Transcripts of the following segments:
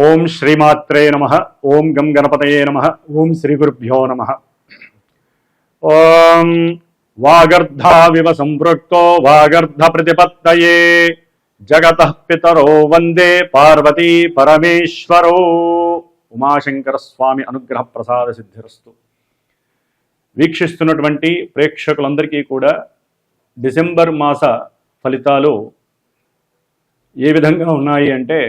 ఓం శ్రీమాత్రే నమః. ఓం గం గణపతయే నమః. ఓం శ్రీ గురుభ్యో నమః. ఓం వాగర్ధావివ సంపృక్తో వాగర్ధ ప్రతిపత్తయే జగతః పితరో వందే పార్వతీ పరమేశ్వరో. ఉమాశంకర స్వామి అనుగ్రహ ప్రసాద సిద్ధిరస్తు. వీక్షిస్తున్నటువంటి ప్రేక్షకులందరికీ కూడా డిసెంబర్ మాస ఫలితాలు ఏ విధంగా ఉన్నాయి అంటే,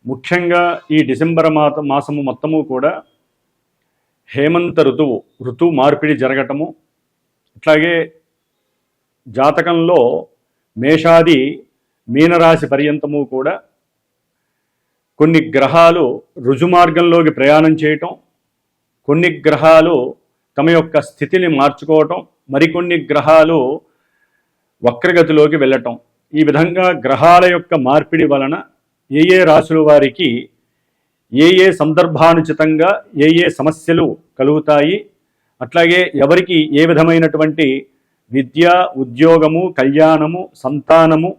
ముఖ్యంగా ఈ డిసెంబర్ మాసము మొత్తము కూడా హేమంత ఋతువు మార్పిడి జరగటము, అట్లాగే జాతకంలో మేషాది మీనరాశి పర్యంతము కూడా కొన్ని గ్రహాలు రుజుమార్గంలోకి ప్రయాణం చేయటం, కొన్ని గ్రహాలు తమ యొక్క స్థితిని మార్చుకోవటం, మరికొన్ని గ్రహాలు వక్రగతిలోకి వెళ్ళటం. ఈ విధంగా గ్రహాల యొక్క మార్పిడి వలన ఏ ఏ రాశుల వారికి ఏ ఏ సందర్భానుచితంగా ఏ ఏ సమస్యలు కలుగుతాయి, అట్లాగే ఎవరికి ఏ విధమైనటువంటి విద్య, ఉద్యోగము, కళ్యాణము, సంతానము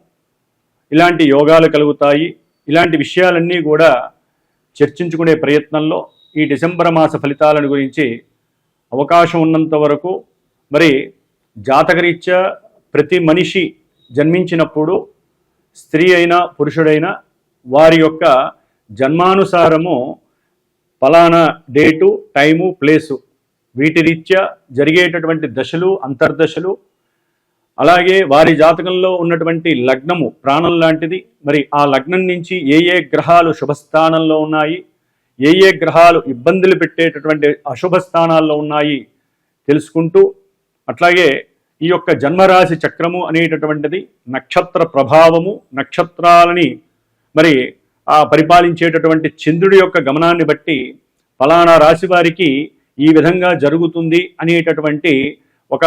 ఇలాంటి యోగాలు కలుగుతాయి, ఇలాంటి విషయాలన్నీ కూడా చర్చించుకునే ప్రయత్నంలో ఈ డిసెంబర్ మాస ఫలితాలను గురించి అవకాశం ఉన్నంత వరకు మరి జాతకరీత్యా ప్రతి మనిషి జన్మించినప్పుడు స్త్రీ అయినా పురుషుడైనా వారి యొక్క జన్మానుసారము ఫలానా డేటు, టైము, ప్లేసు వీటి రీత్యా జరిగేటటువంటి దశలు, అంతర్దశలు, అలాగే వారి జాతకంలో ఉన్నటువంటి లగ్నము ప్రాణం లాంటిది. మరి ఆ లగ్నం నుంచి ఏ ఏ గ్రహాలు శుభస్థానంలో ఉన్నాయి, ఏ ఏ గ్రహాలు ఇబ్బందులు పెట్టేటటువంటి అశుభ స్థానాల్లో ఉన్నాయి తెలుసుకుంటూ, అట్లాగే ఈ యొక్క జన్మరాశి చక్రము అనేటటువంటిది నక్షత్ర ప్రభావము, నక్షత్రాలని మరి ఆ పరిపాలించేటటువంటి చంద్రుడి యొక్క గమనాన్ని బట్టి ఫలానా రాశి వారికి ఈ విధంగా జరుగుతుంది అనేటటువంటి ఒక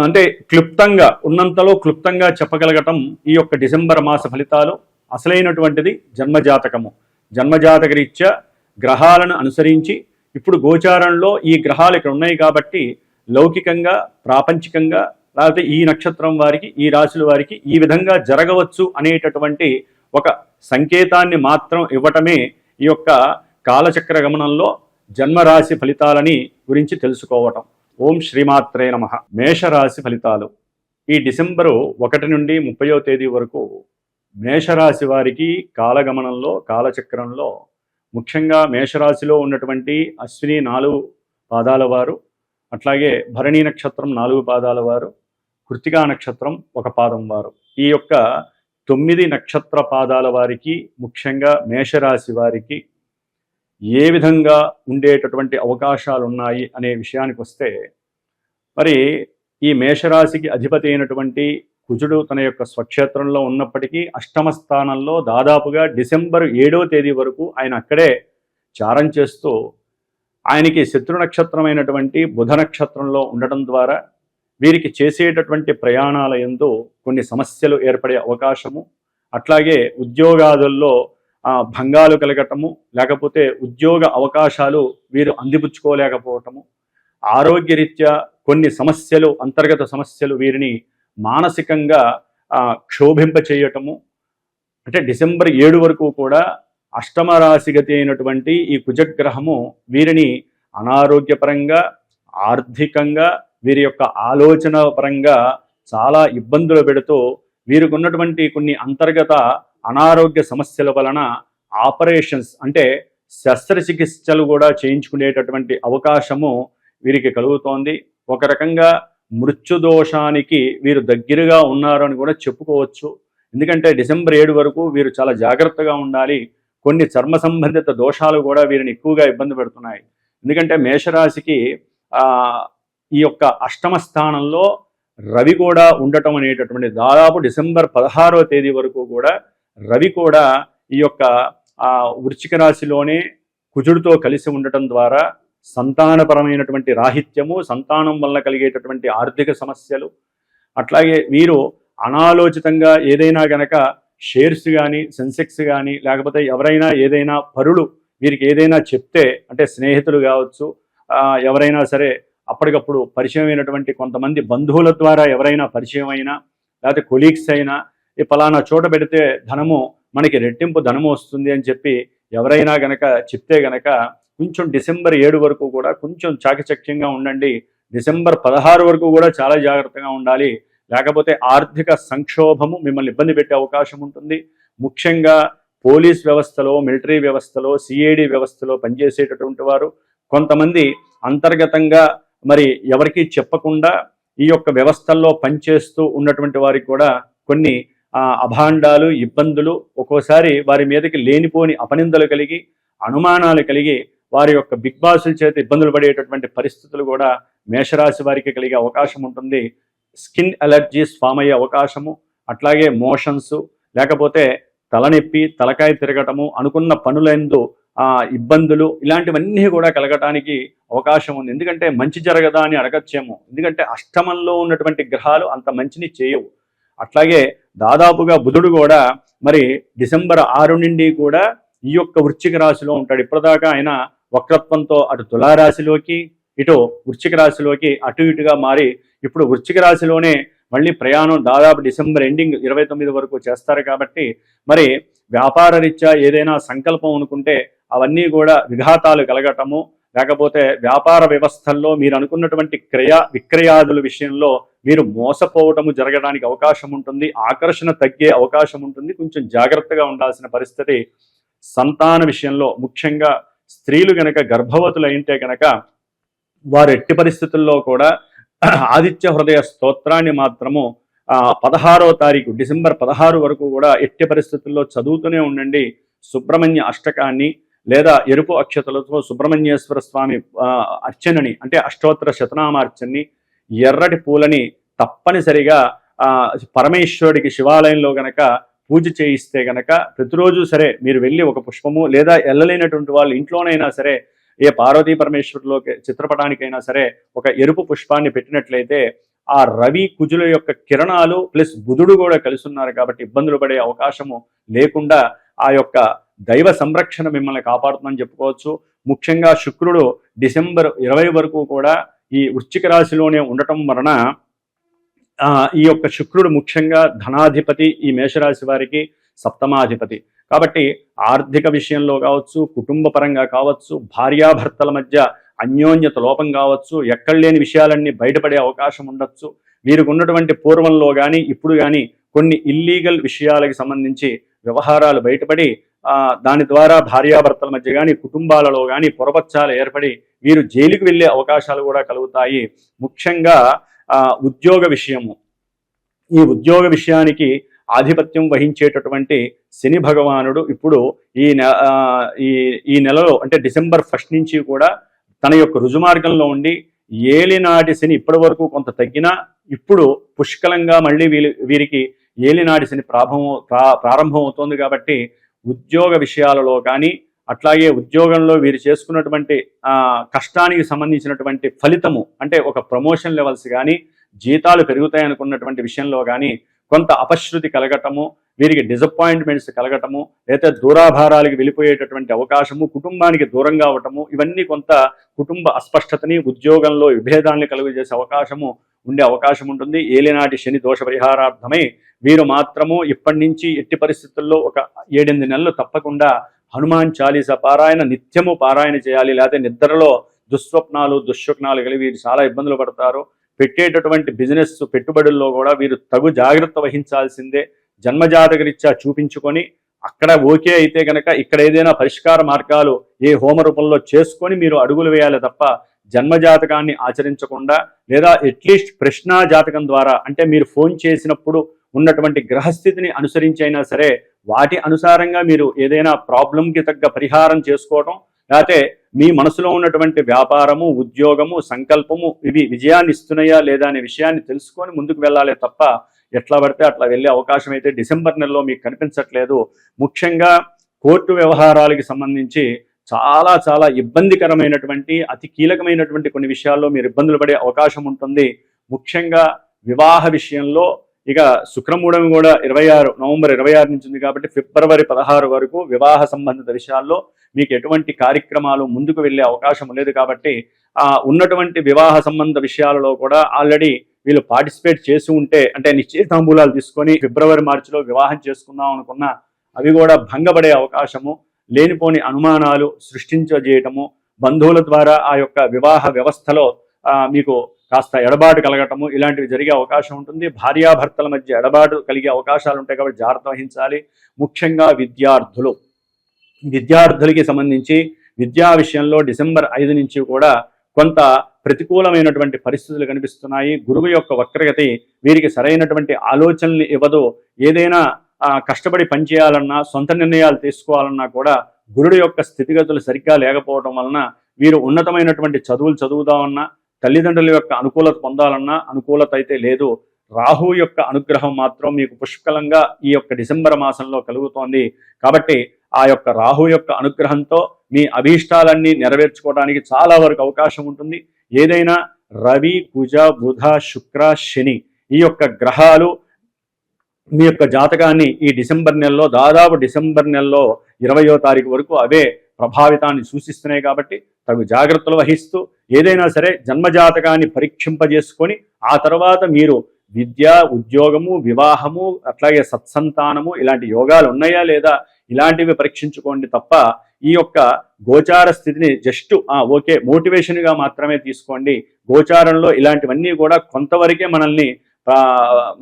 అంటే క్లుప్తంగా ఉన్నంతలో క్లుప్తంగా చెప్పగలగటం ఈ యొక్క డిసెంబర్ మాస ఫలితాలు. అసలైనటువంటిది జన్మజాతకము. జన్మజాతక రీత్యా గ్రహాలను అనుసరించి ఇప్పుడు గోచారంలో ఈ గ్రహాలు ఇక్కడ ఉన్నాయి కాబట్టి లౌకికంగా, ప్రాపంచికంగా, లేకపోతే ఈ నక్షత్రం వారికి, ఈ రాశుల వారికి ఈ విధంగా జరగవచ్చు అనేటటువంటి ఒక సంకేతాన్ని మాత్రం ఇవ్వటమే ఈ యొక్క కాలచక్ర గమనంలో జన్మరాశి ఫలితాలని గురించి తెలుసుకోవటం. ఓం శ్రీమాత్రే నమః. మేషరాశి ఫలితాలు ఈ డిసెంబరు 1 నుండి 30వ తేదీ వరకు మేషరాశి వారికి కాలగమనంలో, కాలచక్రంలో ముఖ్యంగా మేషరాశిలో ఉన్నటువంటి అశ్విని 4 పాదాల వారు, అట్లాగే భరణి నక్షత్రం 4 పాదాల వారు, కృత్తికా నక్షత్రం 1 పాదం వారు, ఈ యొక్క 9 నక్షత్ర పాదాల వారికి ముఖ్యంగా మేషరాశి వారికి ఏ విధంగా ఉండేటటువంటి అవకాశాలు ఉన్నాయి అనే విషయానికి వస్తే, మరి ఈ మేషరాశికి అధిపతి అయినటువంటి కుజుడు తన యొక్క స్వక్షేత్రంలో ఉన్నప్పటికీ అష్టమ స్థానంలో దాదాపుగా డిసెంబర్ 7వ తేదీ వరకు ఆయన అక్కడే చారం చేస్తూ ఆయనకి శత్రు నక్షత్రమైనటువంటి బుధ నక్షత్రంలో ఉండటం ద్వారా వీరికి చేసేటటువంటి ప్రయాణాల యందు కొన్ని సమస్యలు ఏర్పడే అవకాశము, అట్లాగే ఉద్యోగాదుల్లో భంగాలు కలగటము, లేకపోతే ఉద్యోగ అవకాశాలు వీరు అందిపుచ్చుకోలేకపోవటము, ఆరోగ్యరీత్యా కొన్ని సమస్యలు, అంతర్గత సమస్యలు వీరిని మానసికంగా క్షోభింప చేయటము. అంటే డిసెంబర్ 7 వరకు కూడా అష్టమ రాశిగతి అయినటువంటి ఈ కుజగ్రహము వీరిని అనారోగ్యపరంగా, ఆర్థికంగా, వీరి యొక్క ఆలోచన పరంగా చాలా ఇబ్బందులు పెడుతూ వీరికి ఉన్నటువంటి కొన్ని అంతర్గత అనారోగ్య సమస్యల వలన ఆపరేషన్స్ అంటే శస్త్రచికిత్సలు కూడా చేయించుకునేటటువంటి అవకాశము వీరికి కలుగుతోంది. ఒక రకంగా మృత్యుదోషానికి వీరు దగ్గరగా ఉన్నారని కూడా చెప్పుకోవచ్చు. ఎందుకంటే డిసెంబర్ 7 వరకు వీరు చాలా జాగ్రత్తగా ఉండాలి. కొన్ని చర్మ సంబంధిత దోషాలు కూడా వీరిని ఎక్కువగా ఇబ్బంది పెడుతున్నాయి. ఎందుకంటే మేషరాశికి ఈ యొక్క అష్టమ స్థానంలో రవి కూడా ఉండటం అనేటటువంటి దాదాపు డిసెంబర్ 16వ తేదీ వరకు కూడా రవి కూడా ఈ యొక్క వృశ్చిక రాశిలోనే కుజుడితో కలిసి ఉండటం ద్వారా సంతానపరమైనటువంటి రాహిత్యము, సంతానం వల్ల కలిగేటటువంటి ఆర్థిక సమస్యలు, అట్లాగే వీరు అనాలోచితంగా ఏదైనా గనక షేర్స్ కానీ, సెన్సెక్స్ కానీ, లేకపోతే ఎవరైనా ఏదైనా పరులు వీరికి ఏదైనా చెప్తే, అంటే స్నేహితులు కావచ్చు, ఎవరైనా సరే అప్పటికప్పుడు పరిచయం అయినటువంటి కొంతమంది బంధువుల ద్వారా ఎవరైనా పరిచయం అయినా, లేకపోతే కొలీగ్స్ అయినా, ఈ ఫలానా చోట పెడితే ధనము మనకి రెట్టింపు ధనము వస్తుంది అని చెప్పి ఎవరైనా గనక చెప్తే గనక కొంచెం డిసెంబర్ 7 వరకు కూడా కొంచెం చాకచక్యంగా ఉండండి. డిసెంబర్ 16 వరకు కూడా చాలా జాగ్రత్తగా ఉండాలి. లేకపోతే ఆర్థిక సంక్షోభము మిమ్మల్ని ఇబ్బంది పెట్టే అవకాశం ఉంటుంది. ముఖ్యంగా పోలీస్ వ్యవస్థలో, మిలిటరీ వ్యవస్థలో, సిఐడి వ్యవస్థలో పనిచేసేటటువంటి వారు కొంతమంది అంతర్గతంగా మరి ఎవరికీ చెప్పకుండా ఈ యొక్క వ్యవస్థల్లో పనిచేస్తూ ఉన్నటువంటి వారికి కూడా కొన్ని అభాండాలు, ఇబ్బందులు, ఒక్కోసారి వారి మీదకి లేనిపోని అపనిందలు కలిగి, అనుమానాలు కలిగి వారి యొక్క బిగ్ బాసుల చేత ఇబ్బందులు పడేటటువంటి పరిస్థితులు కూడా మేషరాశి వారికి కలిగే అవకాశం ఉంటుంది. స్కిన్ అలర్జీస్ ఫామ్ అయ్యే అవకాశము, అట్లాగే మోషన్స్, లేకపోతే తలనొప్పి, తలకాయ తిరగటము, అనుకున్న పనులందు ఇబ్బందులు, ఇలాంటివన్నీ కూడా కలగటానికి అవకాశం ఉంది. ఎందుకంటే మంచి జరగదా అని అడగచ్చేమో, ఎందుకంటే అష్టమంలో ఉన్నటువంటి గ్రహాలు అంత మంచిని చేయవు. అట్లాగే దాదాపుగా బుధుడు కూడా మరి డిసెంబర్ 6 నుండి కూడా ఈ యొక్క వృశ్చిక రాశిలో ఉంటాడు. ఇప్పటిదాకా ఆయన వక్రత్వంతో అటు తులారాశిలోకి, ఇటు వృశ్చిక రాశిలోకి అటు ఇటుగా మారి ఇప్పుడు వృశ్చిక రాశిలోనే మళ్ళీ ప్రయాణం దాదాపు డిసెంబర్ ఎండింగ్ 29 వరకు చేస్తారు. కాబట్టి మరి వ్యాపార రీత్యా ఏదైనా సంకల్పం అనుకుంటే అవన్నీ కూడా విఘాతాలు కలగటము, లేకపోతే వ్యాపార వ్యవస్థల్లో మీరు అనుకున్నటువంటి విక్రయాదుల విషయంలో మీరు మోసపోవటము జరగడానికి అవకాశం ఉంటుంది. ఆకర్షణ తగ్గే అవకాశం ఉంటుంది. కొంచెం జాగ్రత్తగా ఉండాల్సిన పరిస్థితి. సంతాన విషయంలో ముఖ్యంగా స్త్రీలు గనక గర్భవతులు అయితే గనక వారు ఎట్టి పరిస్థితుల్లో కూడా ఆదిత్య హృదయ స్తోత్రాన్ని మాత్రము 16వ తారీఖు డిసెంబర్ 16 వరకు కూడా ఎట్టి పరిస్థితుల్లో చదువుతూనే ఉండండి. సుబ్రహ్మణ్య అష్టకాన్ని లేదా ఎరుపు అక్షతలతో సుబ్రహ్మణ్యేశ్వర స్వామి అర్చనని, అంటే అష్టోత్తర శతనామార్చనని, ఎర్రటి పూలని తప్పనిసరిగా పరమేశ్వరుడికి శివాలయంలో గనక పూజ చేయిస్తే గనక ప్రతిరోజు సరే మీరు వెళ్ళి ఒక పుష్పము, లేదా వెళ్ళలేనటువంటి వాళ్ళు ఇంట్లోనైనా సరే ఏ పార్వతీ పరమేశ్వరులోకి చిత్రపటానికైనా సరే ఒక ఎరుపు పుష్పాన్ని పెట్టినట్లయితే ఆ రవి కుజుల యొక్క కిరణాలు ప్లస్ బుధుడు కూడా కలిసి ఉన్నారు కాబట్టి ఇబ్బందులు పడే అవకాశము లేకుండా ఆ యొక్క దైవ సంరక్షణ మిమ్మల్ని కాపాడుతుందని చెప్పుకోవచ్చు. ముఖ్యంగా శుక్రుడు డిసెంబర్ 20 వరకు కూడా ఈ వృశ్చిక రాశిలోనే ఉండటం వలన ఈ యొక్క శుక్రుడు ముఖ్యంగా ధనాధిపతి, ఈ మేషరాశి వారికి సప్తమాధిపతి. కాబట్టి ఆర్థిక విషయంలో కావచ్చు, కుటుంబ పరంగా కావచ్చు, భార్యాభర్తల మధ్య అన్యోన్యత లోపం కావచ్చు, ఎక్కడ లేని విషయాలన్నీ బయటపడే అవకాశం ఉండొచ్చు. వీరికి ఉన్నటువంటి పూర్వంలో కానీ ఇప్పుడు కానీ కొన్ని ఇల్లీగల్ విషయాలకు సంబంధించి వ్యవహారాలు బయటపడి దాని ద్వారా భార్యాభర్తల మధ్య కానీ కుటుంబాలలో కానీ పొరపచ్చాలు ఏర్పడి వీరు జైలుకు వెళ్ళే అవకాశాలు కూడా కలుగుతాయి. ముఖ్యంగా ఉద్యోగ విషయము, ఈ ఉద్యోగ విషయానికి ఆధిపత్యం వహించేటటువంటి శని భగవానుడు ఇప్పుడు ఈ నెలలో అంటే డిసెంబర్ 1 నుంచి కూడా తన యొక్క రుజుమార్గంలో ఉండి ఏలినాటి శని ఇప్పటి వరకు కొంత తగ్గినా ఇప్పుడు పుష్కలంగా మళ్ళీ వీరికి ఏలినాటి శని ప్రారంభం అవుతోంది. కాబట్టి ఉద్యోగ విషయాలలో కానీ అట్లాగే ఉద్యోగంలో వీరు చేసుకున్నటువంటి కష్టానికి సంబంధించినటువంటి ఫలితము, అంటే ఒక ప్రమోషన్ లెవెల్స్ కానీ జీతాలు పెరుగుతాయి అనుకున్నటువంటి విషయంలో కానీ కొంత అపశృతి కలగటము, వీరికి డిసప్పాయింట్మెంట్స్ కలగటము, లేదా దూరాభారాలకు వెళ్ళిపోయేటటువంటి అవకాశము, కుటుంబానికి దూరంగా అవటము, ఇవన్నీ కొంత కుటుంబ అస్పష్టతని, ఉద్యోగంలో విభేదాన్ని కలుగజేసే అవకాశము ఉండే అవకాశం ఉంటుంది. ఏలినాటి శని దోష పరిహారార్థమై వీరు మాత్రము ఇప్పటి నుంచి ఎట్టి పరిస్థితుల్లో ఒక 7-8 నెలలు తప్పకుండా హనుమాన్ చాలీసా పారాయణ నిత్యము పారాయణ చేయాలి. లేకపోతే నిద్రలో దుస్వప్నాలు, దుశ్శకునాలు కలిగి వీరు చాలా ఇబ్బందులు పడతారు. పెట్టేటటువంటి బిజినెస్ పెట్టుబడుల్లో కూడా వీరు తగు జాగ్రత్త వహించాల్సిందే. జన్మజాతకరీత్యా చూపించుకొని అక్కడ ఓకే అయితే కనుక ఇక్కడ ఏదైనా పరిష్కార మార్గాలు ఏ హోమ రూపంలో చేసుకొని మీరు అడుగులు వేయాలి తప్ప జన్మజాతకాన్ని ఆచరించకుండా, లేదా అట్లీస్ట్ ప్రశ్నా జాతకం ద్వారా, అంటే మీరు ఫోన్ చేసినప్పుడు ఉన్నటువంటి గ్రహస్థితిని అనుసరించైనా సరే వాటి అనుసారంగా మీరు ఏదైనా ప్రాబ్లంకి తగ్గ పరిహారం చేసుకోవటం, లేకపోతే మీ మనసులో ఉన్నటువంటి వ్యాపారము, ఉద్యోగము, సంకల్పము ఇవి విజయాన్ని ఇస్తున్నాయా లేదా అనే విషయాన్ని తెలుసుకొని ముందుకు వెళ్ళాలి తప్ప ఎట్లా పడితే అట్లా వెళ్ళే అవకాశం అయితే డిసెంబర్ నెలలో మీకు కనిపించట్లేదు. ముఖ్యంగా కోర్టు వ్యవహారాలకు సంబంధించి చాలా చాలా ఇబ్బందికరమైనటువంటి అతి కీలకమైనటువంటి కొన్ని విషయాల్లో మీరు ఇబ్బందులు పడే అవకాశం ఉంటుంది. ముఖ్యంగా వివాహ విషయంలో ఇక శుక్రమూఢం కూడా నవంబర్ 26 నుంచి ఉంది కాబట్టి ఫిబ్రవరి 16 వరకు వివాహ సంబంధిత విషయాల్లో మీకు ఎటువంటి కార్యక్రమాలు ముందుకు వెళ్ళే అవకాశం లేదు. కాబట్టి ఉన్నటువంటి వివాహ సంబంధ విషయాలలో కూడా ఆల్రెడీ వీళ్ళు పార్టిసిపేట్ చేసి ఉంటే, అంటే నిశ్చయితాంబూలాలు తీసుకొని ఫిబ్రవరి మార్చిలో వివాహం చేసుకుందాం అనుకున్న అవి కూడా భంగపడే అవకాశము, లేనిపోని అనుమానాలు సృష్టించజేయటము, బంధువుల ద్వారా ఆ యొక్క వివాహ వ్యవస్థలో మీకు కాస్త ఎడబాటు కలగటము, ఇలాంటివి జరిగే అవకాశం ఉంటుంది. భార్యాభర్తల మధ్య ఎడబాటు కలిగే అవకాశాలు ఉంటాయి కాబట్టి జాగ్రత్త వహించాలి. ముఖ్యంగా విద్యార్థులకి సంబంధించి విద్యా విషయంలో డిసెంబర్ 5 నుంచి కూడా కొంత ప్రతికూలమైనటువంటి పరిస్థితులు కనిపిస్తున్నాయి. గురువు యొక్క వక్రగతి వీరికి సరైనటువంటి ఆలోచనలు ఇవ్వదు. ఏదైనా కష్టపడి పనిచేయాలన్నా, సొంత నిర్ణయాలు తీసుకోవాలన్నా కూడా గురుడు యొక్క స్థితిగతులు సరిగ్గా లేకపోవడం వలన వీరు ఉన్నతమైనటువంటి చదువులు చదువుదామన్నా, తల్లిదండ్రుల యొక్క అనుకూలత పొందాలన్నా అనుకూలత అయితే లేదు. రాహు యొక్క అనుగ్రహం మాత్రం మీకు పుష్కలంగా ఈ యొక్క డిసెంబర్ మాసంలో కలుగుతోంది. కాబట్టి ఆ యొక్క రాహు యొక్క అనుగ్రహంతో మీ అభీష్టాలన్నీ నెరవేర్చుకోవడానికి చాలా వరకు అవకాశం ఉంటుంది. ఏదైనా రవి, కుజ, బుధ, శుక్ర, శని ఈ యొక్క గ్రహాలు మీ యొక్క జాతకాన్ని ఈ డిసెంబర్ నెలలో, దాదాపు డిసెంబర్ నెలలో 20వ తారీఖు వరకు అవే ప్రభావితాన్ని సూచిస్తున్నాయి. కాబట్టి తగు జాగ్రత్తలు వహిస్తూ ఏదైనా సరే జన్మజాతకాన్ని పరీక్షింపజేసుకొని ఆ తర్వాత మీరు విద్య, ఉద్యోగము, వివాహము, అట్లాగే సత్సంతానము ఇలాంటి యోగాలు ఉన్నాయా లేదా ఇలాంటివి పరీక్షించుకోండి తప్ప ఈ యొక్క గోచార స్థితిని జస్ట్ ఓకే మోటివేషన్గా మాత్రమే తీసుకోండి. గోచారంలో ఇలాంటివన్నీ కూడా కొంతవరకే మనల్ని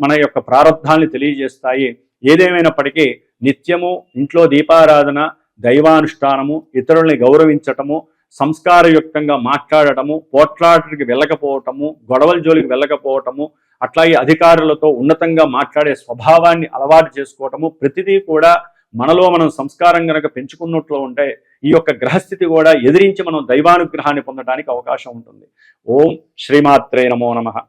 మన యొక్క ప్రారంధాన్ని తెలియజేస్తాయి. ఏదేమైనప్పటికీ నిత్యము ఇంట్లో దీపారాధన, దైవానుష్ఠానము, ఇతరుల్ని గౌరవించటము, సంస్కారయుక్తంగా మాట్లాడటము, పోట్లాటకి వెళ్ళకపోవటము, గొడవల జోలికి వెళ్ళకపోవటము, అట్లాగే అధికారులతో ఉన్నతంగా మాట్లాడే స్వభావాన్ని అలవాటు చేసుకోవటము, ప్రతిదీ కూడా మనలో మనం సంస్కారం కనుక పెంచుకున్నట్లు ఉంటే ఈ యొక్క గ్రహస్థితి కూడా ఎదిరించి మనం దైవానుగ్రహాన్ని పొందడానికి అవకాశం ఉంటుంది. ఓం శ్రీమాత్రే నమో నమః.